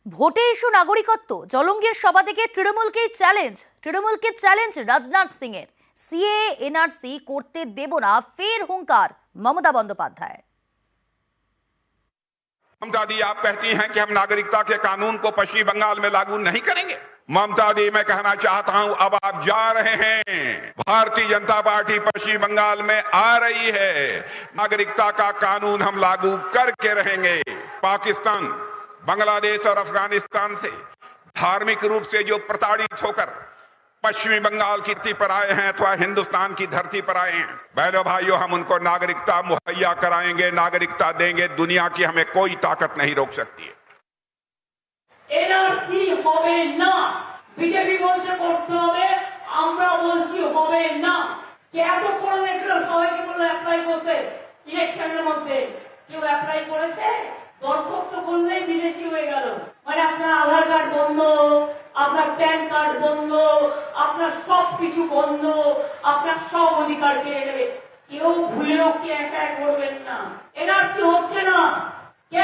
ভোটে ইস্যু নাগরিকত্ব, জলঙ্গির সভা থেকে তৃণমূলকে চ্যালেঞ্জ রাজনাথ সিং এর। সিএ এনআরসি করতে দেব না, ফের হুঙ্কার মমতা বন্দ্যোপাধ্যায়। ममता दी, आप कहती हैं कि हम नागरिकता के कानून को पश्चिम बंगाल में लागू नहीं करेंगे। ममता दी, मैं कहना चाहता हूं, अब आप जा रहे हैं, भारतीय जनता पार्टी पश्चिम बंगाल में आ रही है, नागरिकता का कानून हम लागू करके रहेंगे। पाकिस्तान, बांग्लादेश और अफगानिस्तान से धार्मिक रूप से जो प्रताड़ित होकर पश्चिमी बंगाल की धरती पर आए हैं अथवा हिंदुस्तान की धरती पर आए हैं, बहनों भाइयों, हम उनको नागरिकता मुहैया कराएंगे, नागरिकता देंगे। दुनिया की हमें कोई ताकत नहीं रोक सकती है। এনআরসি হবে না, বিজেপি বলছে করতে হবে, আমরা বলছি হবে না। কে এত করে দেখলো, সবাইকে বললো অ্যাপ্লাই করতে, ইলেকশনের মধ্যে কেউ অ্যাপ্লাই করেছে? দরখাস্ত করলেই বিদেশি হয়ে গেল। মানে আপনার আধার কার্ড বন্ধ, আপনার প্যান কার্ড বন্ধ, আপনার সবকিছু বন্ধ, আপনার সব অধিকার কেড়ে নেবে। কেউ ভুলেও কি একা করবেন না। এনআরসি হচ্ছে না, কে